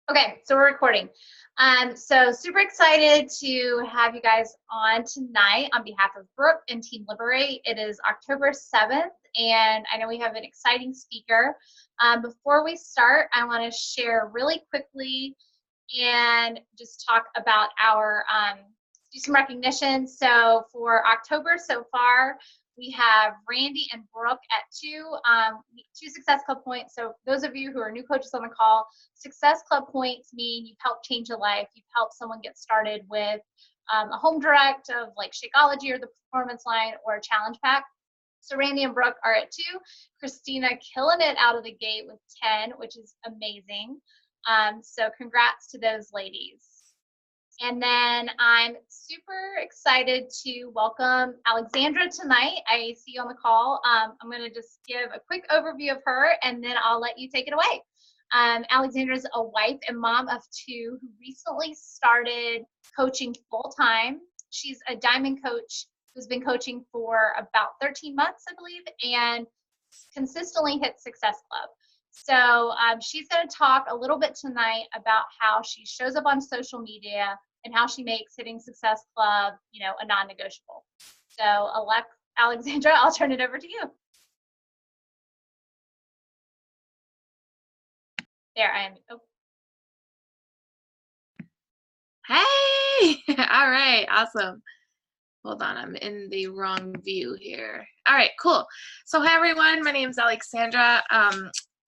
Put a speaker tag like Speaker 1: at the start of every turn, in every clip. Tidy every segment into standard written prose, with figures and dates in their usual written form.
Speaker 1: Okay, so we're recording. So super excited to have you guys on tonight on behalf of Brooke and Team Liberate. It is October 7th, and I know we have an exciting speaker. Before we start, I want to share really quickly and just talk about our do some recognition. So for October so far, we have Randy and Brooke at two Success Club points. So those of you who are new coaches on the call, Success Club points mean you've helped change a life. You've helped someone get started with a home direct of like Shakeology or the Performance Line or a challenge pack. So Randy and Brooke are at 2. Christina killing it out of the gate with 10, which is amazing. So congrats to those ladies. And then I'm super excited to welcome Alexandra tonight. I see you on the call. I'm going to just give a quick overview of her, and then I'll let you take it away. Alexandra is a wife and mom of 2 who recently started coaching full-time. She's a diamond coach who's been coaching for about 13 months, I believe, and consistently hits Success Club. So she's going to talk a little bit tonight about how she shows up on social media and how she makes hitting Success Club, a non-negotiable. So Alexandra, I'll turn it over to you. There I am. Oh.
Speaker 2: Hey! All right, awesome. Hold on, I'm in the wrong view here. All right, cool. So hi everyone, my name is Alexandra.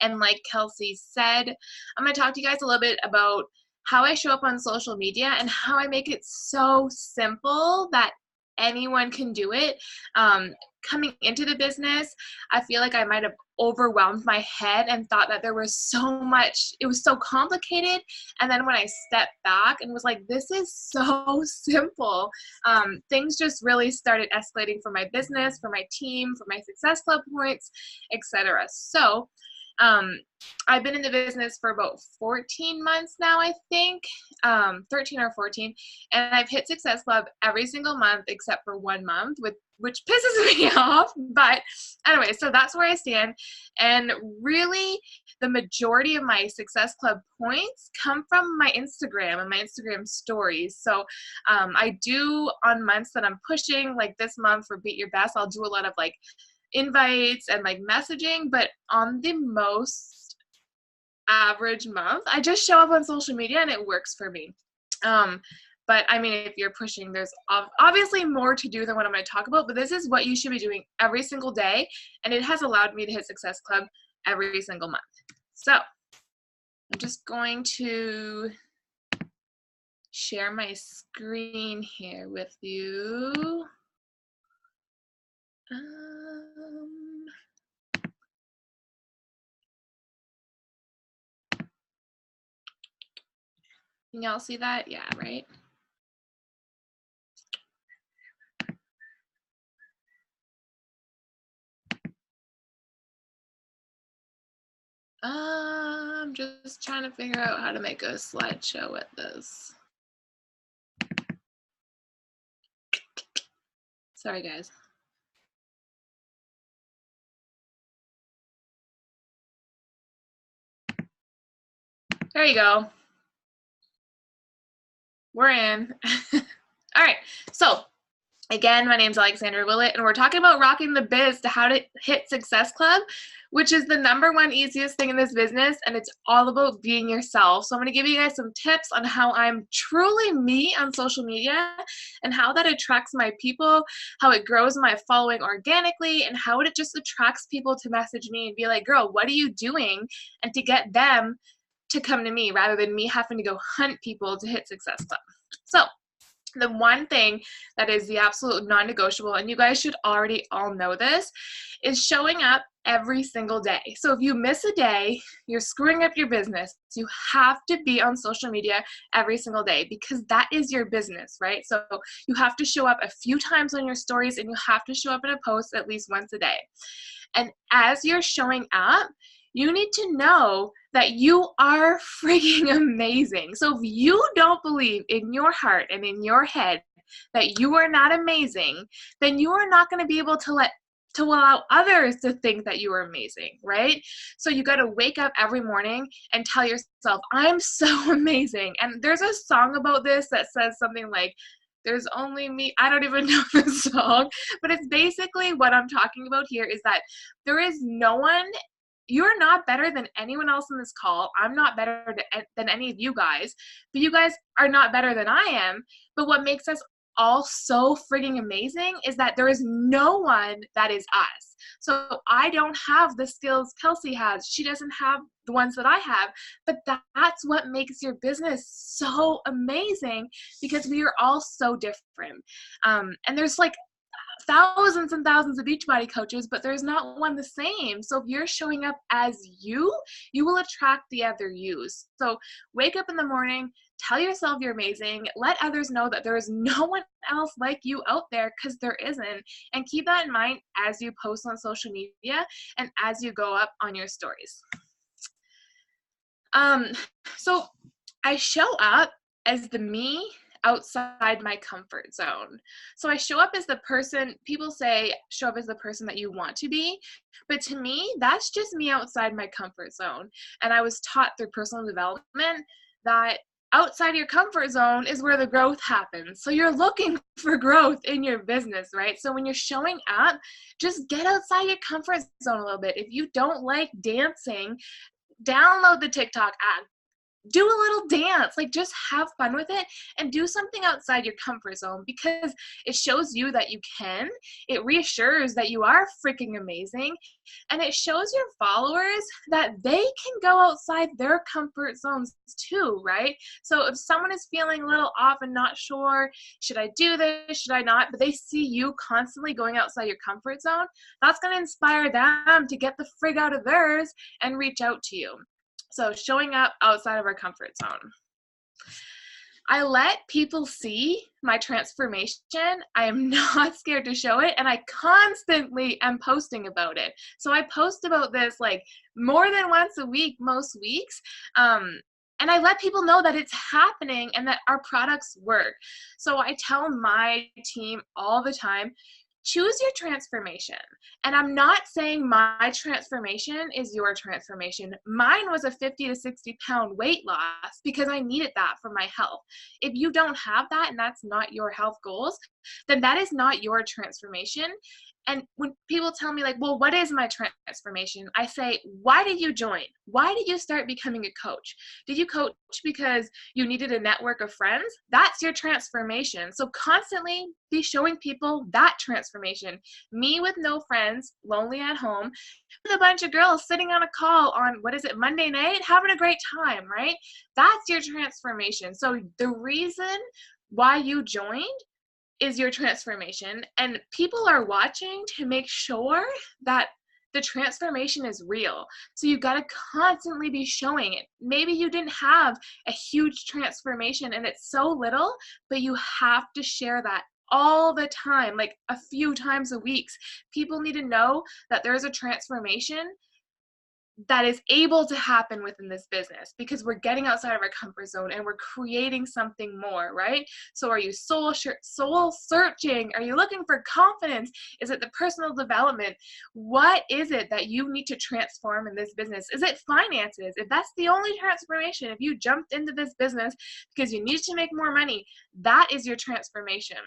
Speaker 2: And like Kelsey said, I'm going to talk to you guys a little bit about how I show up on social media and how I make it so simple that anyone can do it. Coming into the business, I feel like I might have overwhelmed my head and thought that there was so much, it was so complicated. And then when I stepped back and was like, this is so simple, things just really started escalating for my business, for my team, for my Success Club points, etc. So I've been in the business for about 14 months now, I think, 13 or 14, and I've hit Success Club every single month except for 1 month, which pisses me off. But anyway, so that's where I stand. And really, the majority of my Success Club points come from my Instagram and my Instagram stories. So I do, on months that I'm pushing, like this month for Beat Your Best, I'll do a lot of like invites and like messaging, but on the most average month, I just show up on social media and it works for me. But I mean, if you're pushing, there's obviously more to do than what I'm going to talk about, but this is what you should be doing every single day, and it has allowed me to hit Success Club every single month. So I'm just going to share my screen here with you. Can y'all see that? Yeah, right? I'm just trying to figure out how to make a slideshow with this. Sorry, guys. There you go. We're in. All right. So again, my name's Alexandra Willett, and we're talking about rocking the biz to how to hit Success Club, which is the #1 easiest thing in this business, and it's all about being yourself. So I'm going to give you guys some tips on how I'm truly me on social media and how that attracts my people, how it grows my following organically, and how it just attracts people to message me and be like, girl, what are you doing? And to get them to come to me rather than me having to go hunt people to hit Success Club. So the one thing that is the absolute non-negotiable, and you guys should already all know this, is showing up every single day. So if you miss a day, you're screwing up your business. You have to be on social media every single day because that is your business, right? So you have to show up a few times on your stories, and you have to show up in a post at least once a day. And as you're showing up, you need to know that you are freaking amazing. So if you don't believe in your heart and in your head that you are not amazing, then you are not going to be able to let to allow others to think that you are amazing, right? So you got to wake up every morning and tell yourself, I'm so amazing. And there's a song about this that says something like, there's only me. I don't even know the song, but it's basically what I'm talking about here is that there is no one. You're not better than anyone else in this call. I'm not better than any of you guys, but you guys are not better than I am. But what makes us all so frigging amazing is that there is no one that is us. So I don't have the skills Kelsey has. She doesn't have the ones that I have, but that's what makes your business so amazing, because we are all so different. And there's like thousands and thousands of Beachbody coaches, but there's not one the same. So if you're showing up as you, you will attract the other yous. So wake up in the morning, tell yourself you're amazing, let others know that there is no one else like you out there, because there isn't. And keep that in mind as you post on social media and as you go up on your stories. So I show up as the me outside my comfort zone. So I show up as the person, people say show up as the person that you want to be, but to me, that's just me outside my comfort zone. And I was taught through personal development that outside your comfort zone is where the growth happens. So you're looking for growth in your business, right? So when you're showing up, just get outside your comfort zone a little bit. If you don't like dancing, download the TikTok app. Do a little dance, like just have fun with it and do something outside your comfort zone, because it shows you that you can, it reassures that you are freaking amazing, and it shows your followers that they can go outside their comfort zones too, right? So if someone is feeling a little off and not sure, should I do this, should I not, but they see you constantly going outside your comfort zone, that's going to inspire them to get the frig out of theirs and reach out to you. So showing up outside of our comfort zone. I let people see my transformation. I am not scared to show it, and I constantly am posting about it. So I post about this like more than once a week, most weeks. And I let people know that it's happening and that our products work. So I tell my team all the time, choose your transformation. And I'm not saying my transformation is your transformation. Mine was a 50 to 60 pound weight loss because I needed that for my health. If you don't have that and that's not your health goals, then that is not your transformation. And when people tell me like, well, what is my transformation? I say, why did you join? Why did you start becoming a coach? Did you coach because you needed a network of friends? That's your transformation. So constantly be showing people that transformation. Me with no friends, lonely at home, with a bunch of girls sitting on a call on, what is it, Monday night, having a great time, right? That's your transformation. So the reason why you joined is your transformation, and people are watching to make sure that the transformation is real. So you got to constantly be showing it. Maybe you didn't have a huge transformation and it's so little, but you have to share that all the time, like a few times a week. People need to know that there's a transformation that is able to happen within this business, because we're getting outside of our comfort zone and we're creating something more, right? So are you soul searching? Are you looking for confidence? Is it the personal development? What is it that you need to transform in this business? Is it finances? If that's the only transformation, if you jumped into this business because you need to make more money, that is your transformation.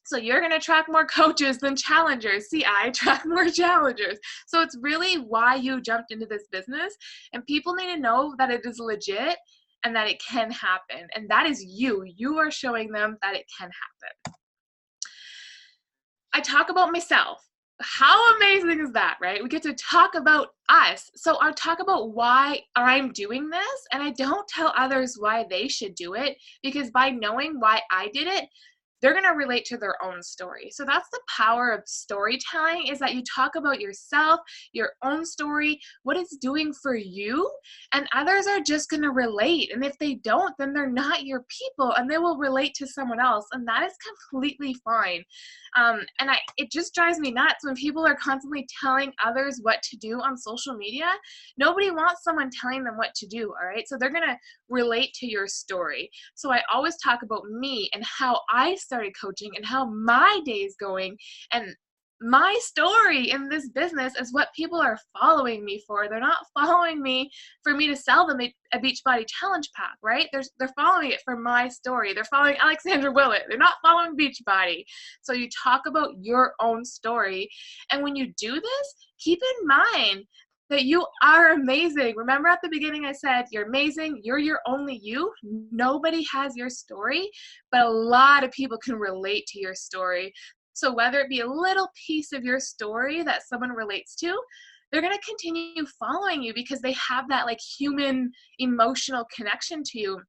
Speaker 2: So you're going to attract more coaches than challengers. See, I attract more challengers. So it's really why you jumped into this business. And people need to know that it is legit and that it can happen. And that is you. You are showing them that it can happen. I talk about myself. How amazing is that, right? We get to talk about us. So I'll talk about why I'm doing this, and I don't tell others why they should do it, because by knowing why I did it, they're going to relate to their own story. So that's the power of storytelling, is that you talk about yourself, your own story, what it's doing for you, and others are just going to relate. And if they don't, then they're not your people and they will relate to someone else. And that is completely fine. It just drives me nuts when people are constantly telling others what to do on social media. Nobody wants someone telling them what to do, all right? So they're going to relate to your story. So I always talk about me and how I started coaching and how my day is going. And my story in this business is what people are following me for. They're not following me for me to sell them a Beachbody challenge pack, right? They're following it for my story. They're following Alexandra Willett. They're not following Beachbody. So you talk about your own story. And when you do this, keep in mind that you are amazing. Remember at the beginning I said, you're amazing, you're your only you. Nobody has your story, but a lot of people can relate to your story. So whether it be a little piece of your story that someone relates to, they're going to continue following you because they have that like human emotional connection to you.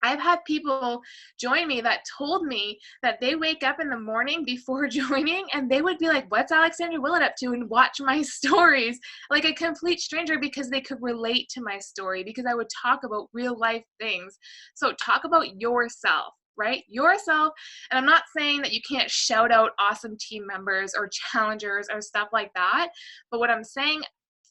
Speaker 2: I've had people join me that told me that they wake up in the morning before joining and they would be like, what's Alexandra Willett up to? And watch my stories like a complete stranger because they could relate to my story because I would talk about real life things. So talk about yourself, right? Yourself. And I'm not saying that you can't shout out awesome team members or challengers or stuff like that. But what I'm saying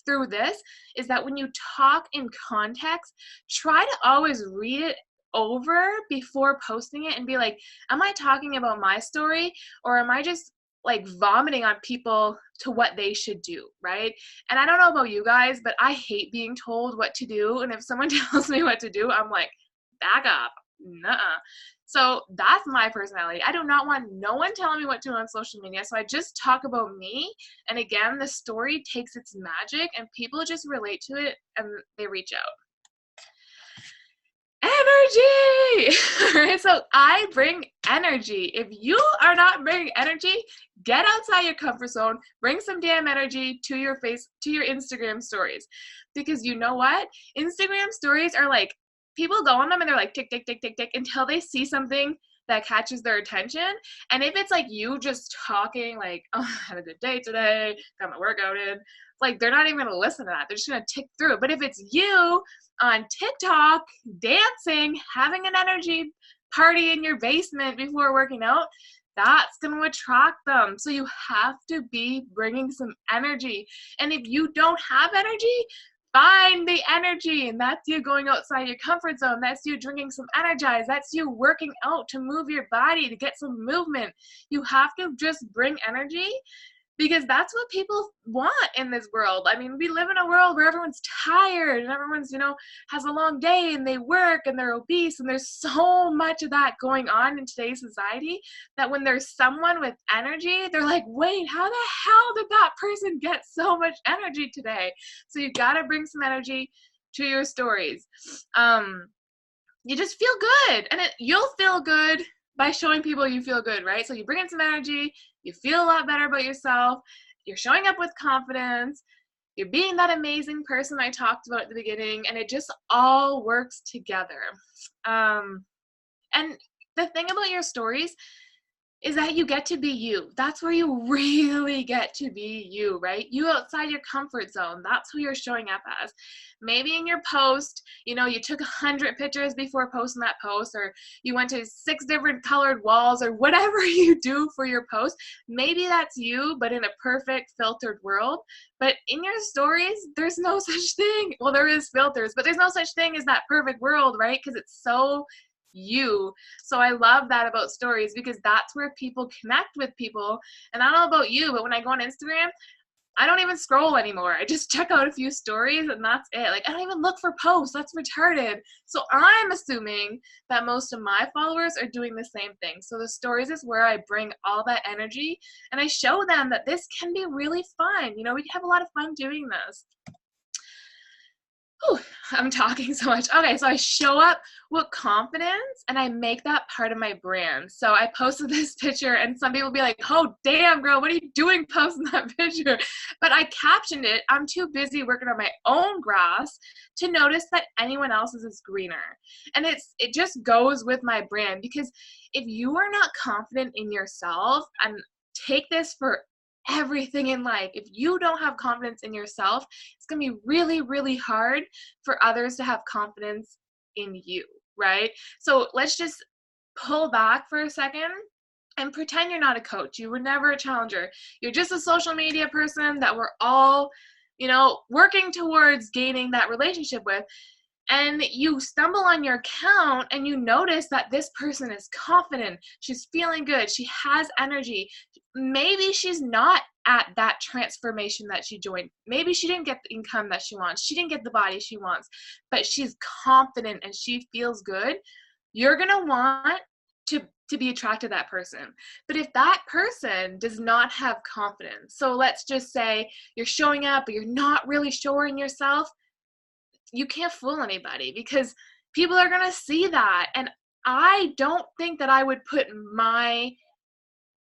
Speaker 2: through this is that when you talk in context, try to always read it over before posting it and be like, am I talking about my story or am I just like vomiting on people to what they should do, right? And I don't know about you guys, but I hate being told what to do. And if someone tells me what to do, I'm like, back up. Nuh-uh. So that's my personality. I do not want no one telling me what to do on social media. So I just talk about me. And again, the story takes its magic and people just relate to it and they reach out. Energy! Alright, so I bring energy. If you are not bringing energy, get outside your comfort zone, bring some damn energy to your Instagram stories. Because you know what? Instagram stories are like, people go on them and they're like tick, tick, tick, tick, tick, until they see something that catches their attention. And if it's like you just talking like, oh, I had a good day today, got my workout in, like they're not even gonna listen to that. They're just gonna tick through. But if it's you on TikTok, dancing, having an energy party in your basement before working out, that's going to attract them. So you have to be bringing some energy. And if you don't have energy, find the energy. And that's you going outside your comfort zone. That's you drinking some Energize. That's you working out to move your body, to get some movement. You have to just bring energy because that's what people want in this world. I mean, we live in a world where everyone's tired and everyone's, has a long day and they work and they're obese and there's so much of that going on in today's society that when there's someone with energy, they're like, wait, how the hell did that person get so much energy today? So you got to bring some energy to your stories. You just feel good and you'll feel good by showing people you feel good, right? So you bring in some energy, you feel a lot better about yourself, you're showing up with confidence, you're being that amazing person I talked about at the beginning, and it just all works together. And the thing about your stories is that you get to be you. That's where you really get to be you, right? You outside your comfort zone. That's who you're showing up as. Maybe in your post, you took 100 pictures before posting that post, or you went to 6 different colored walls, or whatever you do for your post. Maybe that's you, but in a perfect filtered world. But in your stories, there's no such thing. Well, there is filters, but there's no such thing as that perfect world, right? Because it's so you. So I love that about stories because that's where people connect with people. And I don't know about you, but when I go on Instagram, I don't even scroll anymore. I just check out a few stories and that's it. Like, I don't even look for posts. That's retarded. So I'm assuming that most of my followers are doing the same thing. So the stories is where I bring all that energy and I show them that this can be really fun. We can have a lot of fun doing this. Whew, I'm talking so much. Okay, so I show up with confidence and I make that part of my brand. So I posted this picture and some people be like, oh, damn, girl, what are you doing posting that picture? But I captioned it, I'm too busy working on my own grass to notice that anyone else's is greener. And it just goes with my brand because if you are not confident in yourself, and take this for everything in life. If you don't have confidence in yourself, it's going to be really, really hard for others to have confidence in you, right? So let's just pull back for a second and pretend you're not a coach. You were never a challenger. You're just a social media person that we're all, working towards gaining that relationship with. And you stumble on your account and you notice that this person is confident. She's feeling good. She has energy. maybe she's not at that transformation that she joined. Maybe she didn't get the income that she wants. She didn't get the body she wants, but she's confident and she feels good. You're going to want to be attracted to that person. But if that person does not have confidence, so let's just say you're showing up, but you're not really sure in yourself, you can't fool anybody because people are going to see that. And I don't think that I would put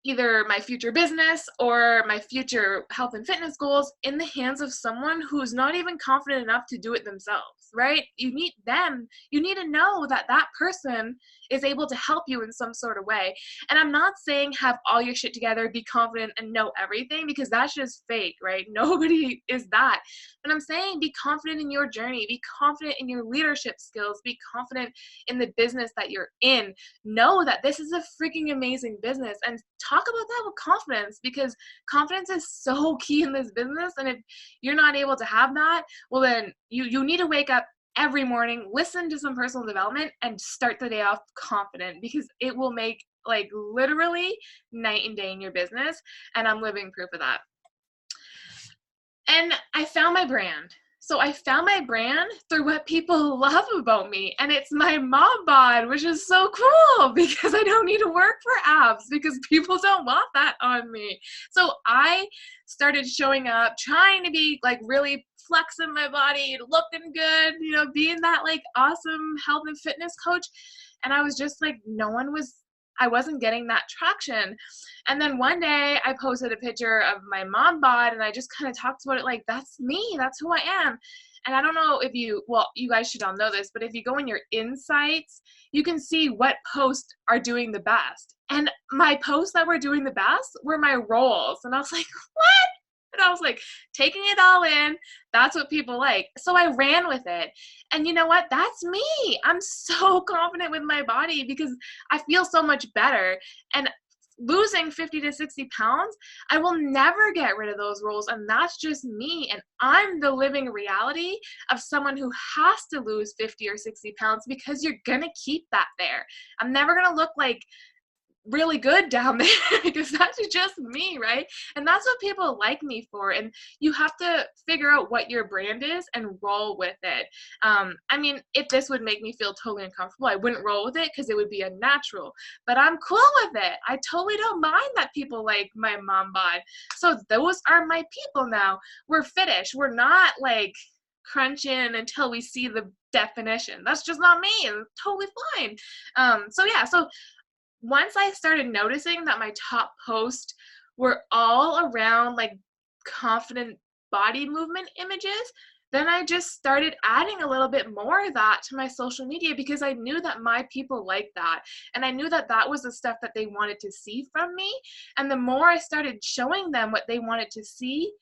Speaker 2: either my future business or my future health and fitness goals in the hands of someone who's not even confident enough to do it themselves, right? You need to know that that person is able to help you in some sort of way. And I'm not saying have all your shit together, be confident and know everything, because that's just fake, right? Nobody is that. But I'm saying be confident in your journey, be confident in your leadership skills, be confident in the business that you're in. Know that this is a freaking amazing business and talk about that with confidence, because confidence is so key in this business. And if you're not able to have that, well, then you need to wake up every morning, listen to some personal development, and start the day off confident, because it will make like literally night and day in your business. And I'm living proof of that. And I found my brand. So I found my brand through what people love about me, and it's my mom bod, which is so cool because I don't need to work for abs because people don't want that on me. So I started showing up, trying to be like really flexing my body, looking good, being that like awesome health and fitness coach. And I was just like, I wasn't getting that traction. And then one day I posted a picture of my mom bod and I just kind of talked about it like, that's me, that's who I am. And I don't know if you guys should all know this, but if you go in your insights, you can see what posts are doing the best. And my posts that were doing the best were my rolls. And I was like, what? And I was like, taking it all in. That's what people like. So I ran with it. And you know what? That's me. I'm so confident with my body because I feel so much better. And losing 50 to 60 pounds, I will never get rid of those rolls. And that's just me. And I'm the living reality of someone who has to lose 50 or 60 pounds because you're going to keep that there. I'm never going to look like really good down there because that's just me, right? And that's what people like me for. And you have to figure out what your brand is and roll with it. I mean, if this would make me feel totally uncomfortable, I wouldn't roll with it because it would be unnatural, but I'm cool with it. I totally don't mind that people like my mom bod. So those are my people now. We're fittish. We're not like crunching until we see the definition. That's just not me. It's totally fine. So once I started noticing that my top posts were all around like confident body movement images, then I just started adding a little bit more of that to my social media because I knew that my people liked that. And I knew that that was the stuff that they wanted to see from me. And the more I started showing them what they wanted to see,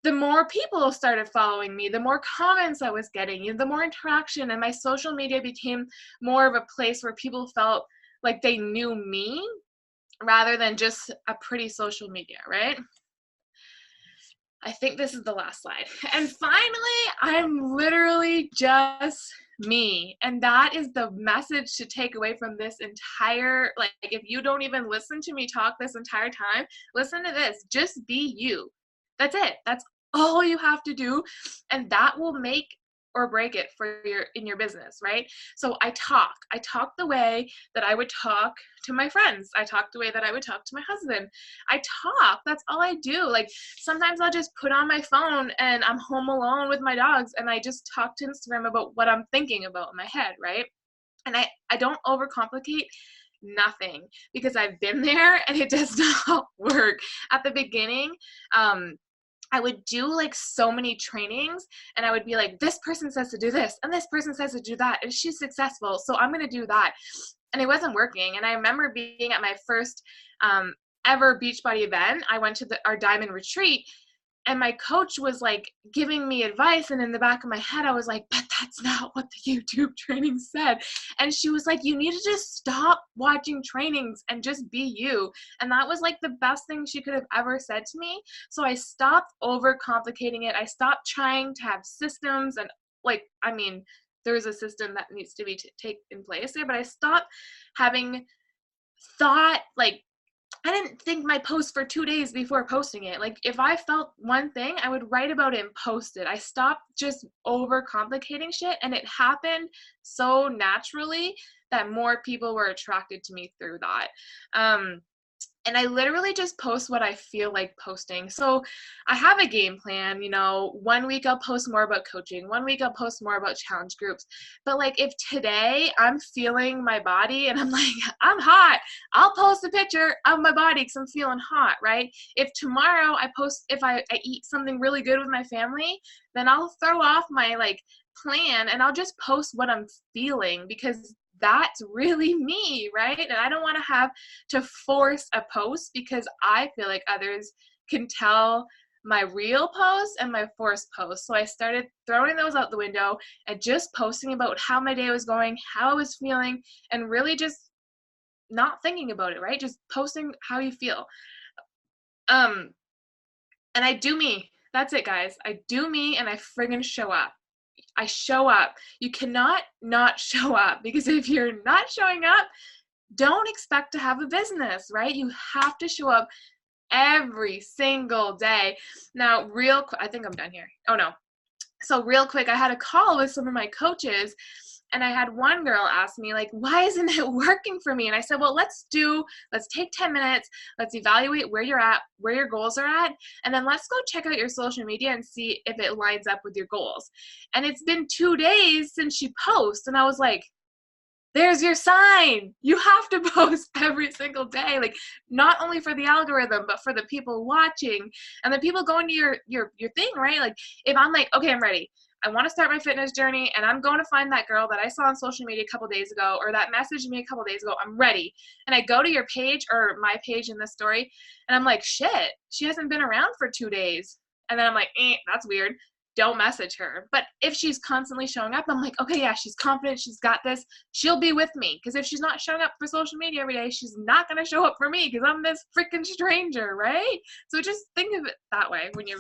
Speaker 2: the more people started following me, the more comments I was getting, the more interaction, and my social media became more of a place where people felt like they knew me rather than just a pretty social media, right? I think this is the last slide. And finally, I'm literally just me. And that is the message to take away from this entire, like if you don't even listen to me talk this entire time, listen to this, just be you. That's it. That's all you have to do. And that will make or break it in your business, right? So I talk the way that I would talk to my friends. I talk the way that I would talk to my husband. I talk, that's all I do. Like sometimes I'll just put on my phone and I'm home alone with my dogs and I just talk to Instagram about what I'm thinking about in my head, right? And I don't overcomplicate nothing because I've been there and it does not work. At the beginning, I would do like so many trainings and I would be like, this person says to do this and this person says to do that and she's successful, so I'm going to do that. And it wasn't working. And I remember being at my first ever Beachbody event. I went to our Diamond Retreat and my coach was like giving me advice, and in the back of my head I was like, but that's not what the YouTube training said. And she was like, you need to just stop watching trainings and just be you. And that was like the best thing she could have ever said to me. So I stopped overcomplicating it. I stopped trying to have systems and there's a system that needs to be take in place there, but I stopped having thought, like I didn't think my post for 2 days before posting it. Like, if I felt one thing, I would write about it and post it. I stopped just overcomplicating shit, and it happened so naturally that more people were attracted to me through that. And I literally just post what I feel like posting. So I have a game plan, you know, 1 week I'll post more about coaching, 1 week I'll post more about challenge groups. But like, if today I'm feeling my body and I'm like, I'm hot, I'll post a picture of my body because I'm feeling hot, right? If tomorrow I post, if I eat something really good with my family, then I'll throw off my like plan and I'll just post what I'm feeling, because that's really me, right? And I don't want to have to force a post because I feel like others can tell my real posts and my forced posts. So I started throwing those out the window and just posting about how my day was going, how I was feeling, and really just not thinking about it, right? Just posting how you feel. And I do me. That's it, guys. I do me and I friggin' show up. I show up. You cannot not show up, because if you're not showing up, don't expect to have a business, right? You have to show up every single day. Now, real quick, I think I'm done here. Oh no. So real quick, I had a call with some of my coaches, and I had one girl ask me, like, why isn't it working for me? And I said, well, let's take 10 minutes. Let's evaluate where you're at, where your goals are at. And then let's go check out your social media and see if it lines up with your goals. And it's been 2 days since she posted. And I was like, there's your sign. You have to post every single day, like, not only for the algorithm, but for the people watching and the people going to your thing, right? Like, if I'm like, okay, I'm ready, I want to start my fitness journey, and I'm going to find that girl that I saw on social media a couple days ago, or that messaged me a couple days ago, I'm ready. And I go to your page or my page in this story, and I'm like, shit, she hasn't been around for 2 days. And then I'm like, that's weird. Don't message her. But if she's constantly showing up, I'm like, okay, yeah, she's confident, she's got this, she'll be with me. Because if she's not showing up for social media every day, she's not going to show up for me, because I'm this freaking stranger, right? So just think of it that way when you're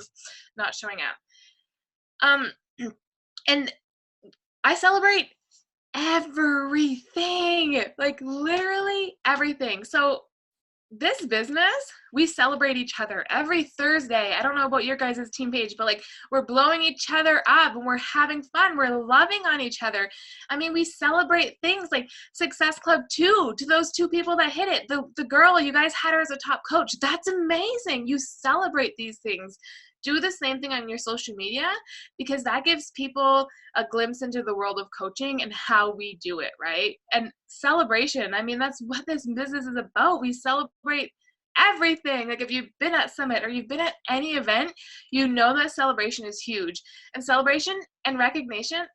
Speaker 2: not showing up. And I celebrate everything, like literally everything. So this business, we celebrate each other every Thursday. I don't know about your guys' team page, but like, we're blowing each other up and we're having fun. We're loving on each other. I mean, we celebrate things like Success Club 2 to those 2 people that hit it. The girl, you guys had her as a top coach. That's amazing. You celebrate these things. Do the same thing on your social media, because that gives people a glimpse into the world of coaching and how we do it, right? And celebration, I mean, that's what this business is about. We celebrate everything. Like, if you've been at Summit or you've been at any event, you know that celebration is huge. And celebration and recognition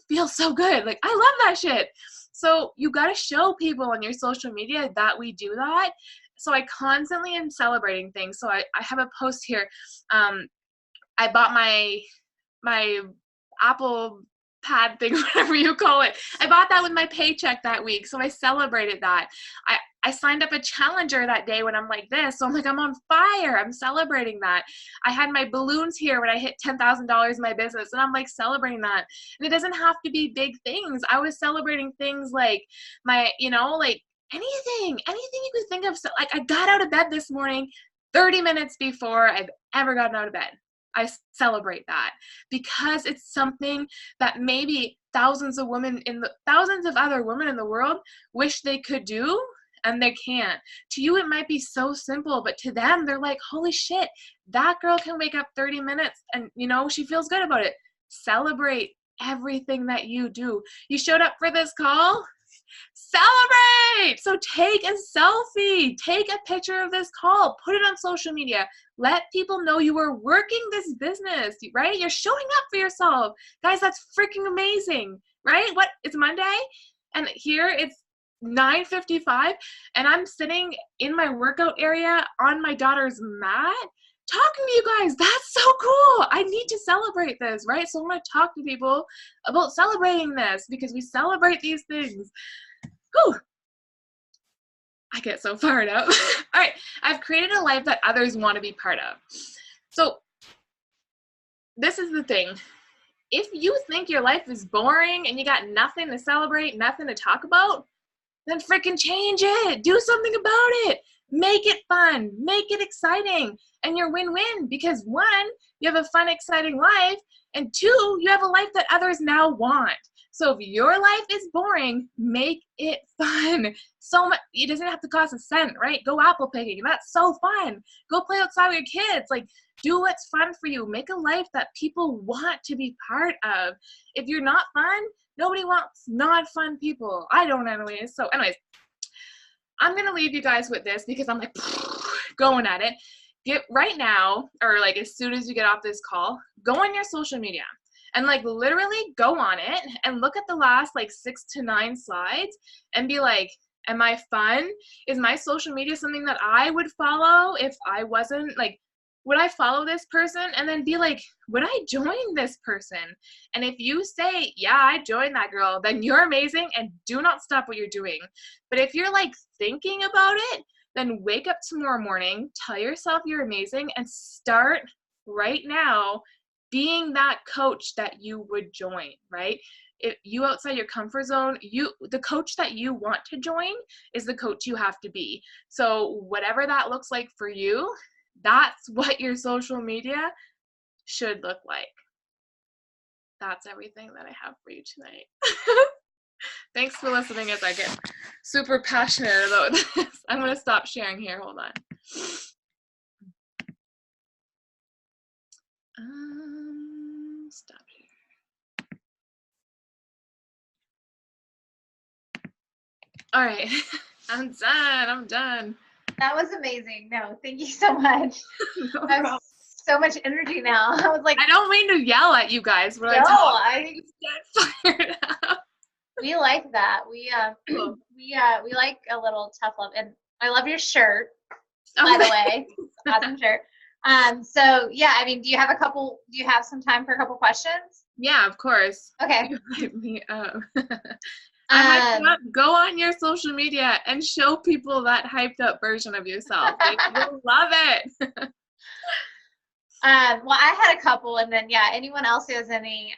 Speaker 2: feels so good. Like, I love that shit. So you got to show people on your social media that we do that. So I constantly am celebrating things. So I have a post here. I bought my Apple pad thing, whatever you call it. I bought that with my paycheck that week. So I celebrated that. I signed up a challenger that day when I'm like this. So I'm like, I'm on fire. I'm celebrating that. I had my balloons here when I hit $10,000 in my business, and I'm like celebrating that. And it doesn't have to be big things. I was celebrating things like my, like, anything you could think of. So, like, I got out of bed this morning 30 minutes before I've ever gotten out of bed. I celebrate that, because it's something that maybe thousands of other women in the world wish they could do, and they can't. To you, it might be so simple, but to them, they're like, holy shit, that girl can wake up 30 minutes and, she feels good about it. Celebrate everything that you do. You showed up for this call? Celebrate! So take a selfie, take a picture of this call, put it on social media, let people know you are working this business, right? You're showing up for yourself. Guys, that's freaking amazing, right? It's Monday, and here it's 9:55, and I'm sitting in my workout area on my daughter's mat talking to you guys. That's so cool. I need to celebrate this, right? So I'm going to talk to people about celebrating this, because we celebrate these things. Whew. I get so fired up. All right. I've created a life that others want to be part of. So this is the thing. If you think your life is boring and you got nothing to celebrate, nothing to talk about, then freaking change it. Do something about it. Make it fun, make it exciting, and you're win-win because 1, you have a fun, exciting life, and 2, you have a life that others now want. So if your life is boring, make it fun. So much, it doesn't have to cost a cent, right? Go apple picking. That's so fun. Go play outside with your kids. Like, do what's fun for you. Make a life that people want to be part of. If you're not fun, nobody wants not fun people. I don't anyways. So anyways, I'm going to leave you guys with this because I'm like going at it. Get right now, or like as soon as you get off this call, go on your social media. And like literally go on it and look at the last like 6 to 9 slides and be like, am I fun? Is my social media something that I would follow if I wasn't like, would I follow this person? And then be like, would I join this person? And if you say, yeah, I joined that girl, then you're amazing and do not stop what you're doing. But if you're like thinking about it, then wake up tomorrow morning, tell yourself you're amazing and start right now being that coach that you would join, right? If you outside your comfort zone, the coach that you want to join is the coach you have to be. So whatever that looks like for you, that's what your social media should look like. That's everything that I have for you tonight. Thanks for listening as I get super passionate about this. I'm going to stop sharing here. Hold on. Stop here. All right. I'm done.
Speaker 1: That was amazing. No, thank you so much.
Speaker 2: No
Speaker 1: I have
Speaker 2: problem.
Speaker 1: so much energy now. I was like,
Speaker 2: I don't mean to yell at you guys when I
Speaker 1: no,
Speaker 2: talk.
Speaker 1: I
Speaker 2: Just get fired up.
Speaker 1: we like that. We like a little tough love, and I love your shirt, by the way. Awesome shirt. So yeah, I mean, do you have some time for a couple questions?
Speaker 2: Yeah, of course.
Speaker 1: Okay.
Speaker 2: You hype me up. I hyped up. Go on your social media and show people that hyped up version of yourself. You'll love it.
Speaker 1: Well, I had a couple, and then yeah, anyone else who has any,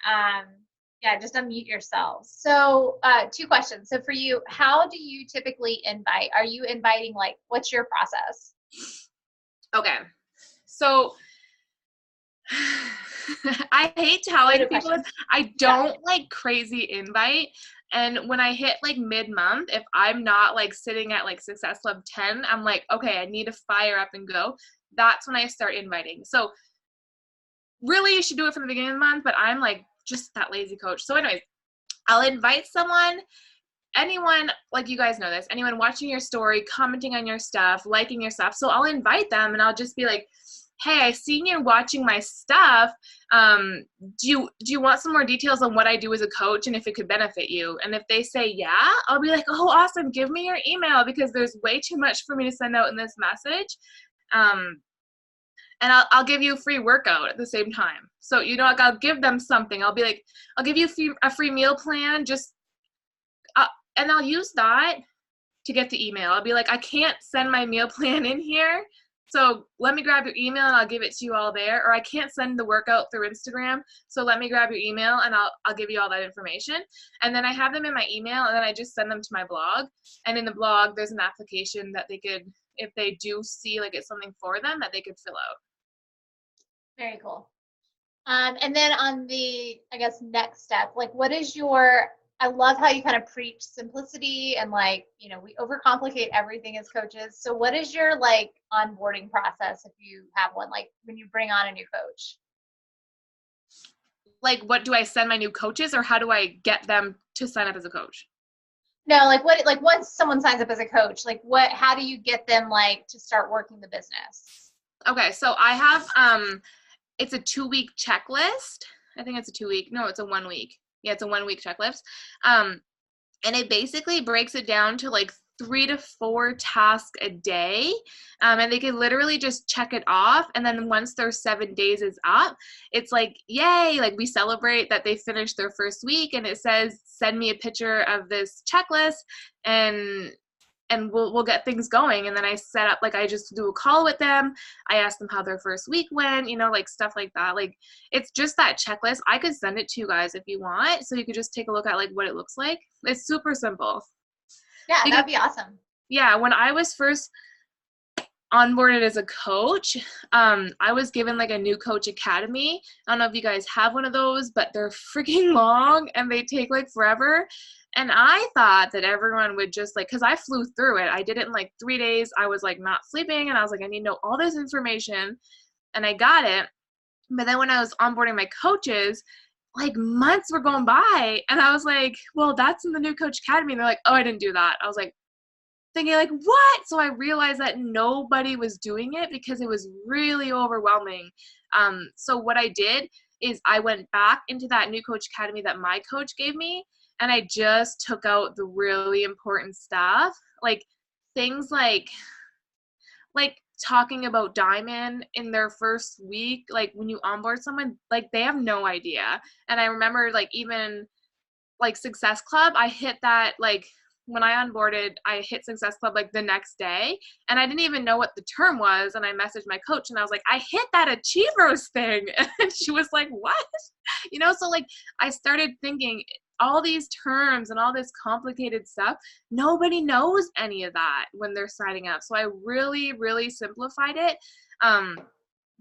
Speaker 1: just unmute yourselves. So 2 questions. So for you, how do you typically invite? Are you inviting, like, what's your process?
Speaker 2: Okay. So I hate telling people this. I don't like crazy invite. And when I hit like mid-month, if I'm not like sitting at like success level 10, I'm like, okay, I need to fire up and go. That's when I start inviting. So really you should do it from the beginning of the month, but I'm like just that lazy coach. So anyways, I'll invite someone, anyone, like you guys know this, anyone watching your story, commenting on your stuff, liking your stuff. So I'll invite them and I'll just be like, hey, I seen you watching my stuff. Do you want some more details on what I do as a coach and if it could benefit you? And if they say yeah, I'll be like, oh, awesome. Give me your email because there's way too much for me to send out in this message. And I'll give you a free workout at the same time. So, you know, like I'll give them something. I'll be like, I'll give you a free meal plan. And I'll use that to get the email. I'll be like, I can't send my meal plan in here. So let me grab your email and I'll give it to you all there. Or I can't send the workout through Instagram. So let me grab your email and I'll give you all that information. And then I have them in my email and then I just send them to my blog. And in the blog, there's an application that they could, if they do see like it's something for them, that they could fill out.
Speaker 1: Very cool. And then on the, I guess, next step, like I love how you kind of preach simplicity and like, you know, we overcomplicate everything as coaches. So what is your like onboarding process if you have one, like when you bring on a new coach?
Speaker 2: Like, what do I send my new coaches or how do I get them to sign up as a coach?
Speaker 1: No, like once someone signs up as a coach, like how do you get them like to start working the business?
Speaker 2: Okay. So I have, it's a 2-week checklist. I think it's it's a 1 week. Yeah, it's a 1 week checklist. And it basically breaks it down to like 3 to 4 tasks a day. And they can literally just check it off. And then once their 7 days is up, it's like, yay, like we celebrate that they finished their first week. And it says, send me a picture of this checklist and we'll get things going. And then I set up, like I just do a call with them. I ask them how their first week went, you know, like stuff like that. Like it's just that checklist. I could send it to you guys if you want. So you could just take a look at like what it looks like. It's super simple.
Speaker 1: Yeah, that'd be awesome.
Speaker 2: Yeah, when I was first onboarded as a coach. I was given like a new coach academy. I don't know if you guys have one of those, but they're freaking long and they take like forever. And I thought that everyone would just like, because I flew through it. I did it in like 3 days. I was like not sleeping and I was like, I need to know all this information. And I got it. But then when I was onboarding my coaches, like months were going by and I was like, well, that's in the new coach academy. And they're like, oh, I didn't do that. I was like, thinking like, what? So I realized that nobody was doing it because it was really overwhelming. So what I did is I went back into that new coach academy that my coach gave me, and I just took out the really important stuff, like things like talking about Diamond in their first week, like when you onboard someone, like they have no idea. And I remember like even like Success Club, I hit that like when I onboarded, I hit Success Club like the next day and I didn't even know what the term was. And I messaged my coach and I was like, I hit that Achievers thing. And she was like, what? You know, so like I started thinking all these terms and all this complicated stuff, nobody knows any of that when they're signing up. So I really, really simplified it.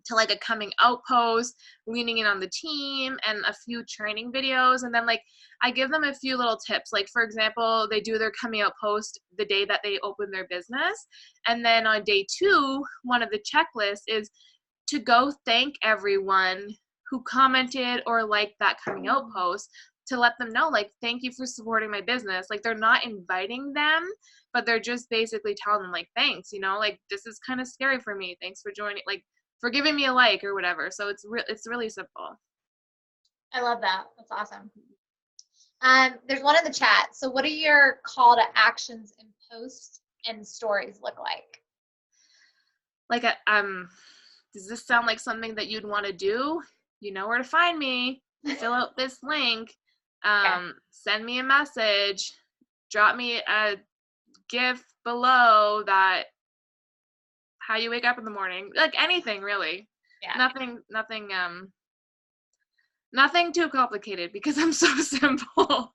Speaker 2: To like a coming out post, leaning in on the team, and a few training videos. And then like I give them a few little tips. Like for example, they do their coming out post the day that they open their business. And then on day 2, one of the checklists is to go thank everyone who commented or liked that coming out post, to let them know like, thank you for supporting my business. Like they're not inviting them, but they're just basically telling them like, thanks, you know, like this is kind of scary for me. Thanks for joining, like for giving me a like or whatever. So it's really simple.
Speaker 1: I love that. That's awesome. There's one in the chat. So what do your call to actions in posts and stories look like?
Speaker 2: Like does this sound like something that you'd want to do? You know where to find me. Fill out this link. Send me a message. Drop me a GIF below that how you wake up in the morning, like anything really.
Speaker 1: Yeah.
Speaker 2: Nothing too complicated because I'm so simple.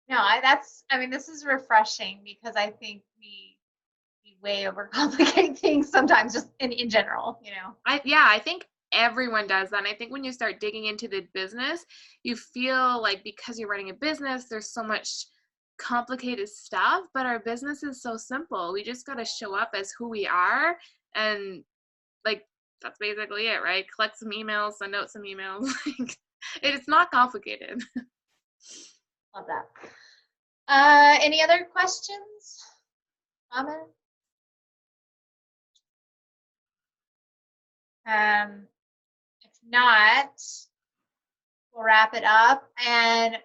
Speaker 1: No, I mean, this is refreshing because I think we way overcomplicate things sometimes, just in general, you know.
Speaker 2: I think everyone does that. And I think when you start digging into the business, you feel like because you're running a business, there's so much complicated stuff, but our business is so simple. We just got to show up as who we are, and like that's basically it, right? Collect some emails, send out some emails. Like it's not complicated.
Speaker 1: Love that. Any other questions? Comments? If not, we'll wrap it up. And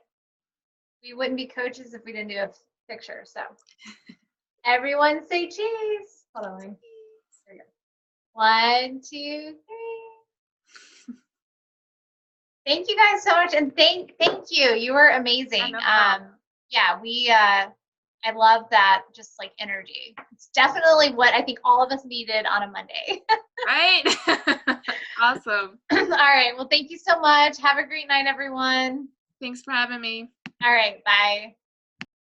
Speaker 1: we wouldn't be coaches if we didn't do a picture. So everyone say cheese. Hold on. There we go. 1, 2, 3. Thank you guys so much, and thank you. You were amazing. Yeah, I love that, just like energy. It's definitely what I think all of us needed on a Monday.
Speaker 2: Right? Awesome.
Speaker 1: All right. Well, thank you so much. Have a great night, everyone.
Speaker 2: Thanks for having me.
Speaker 1: All right. Bye.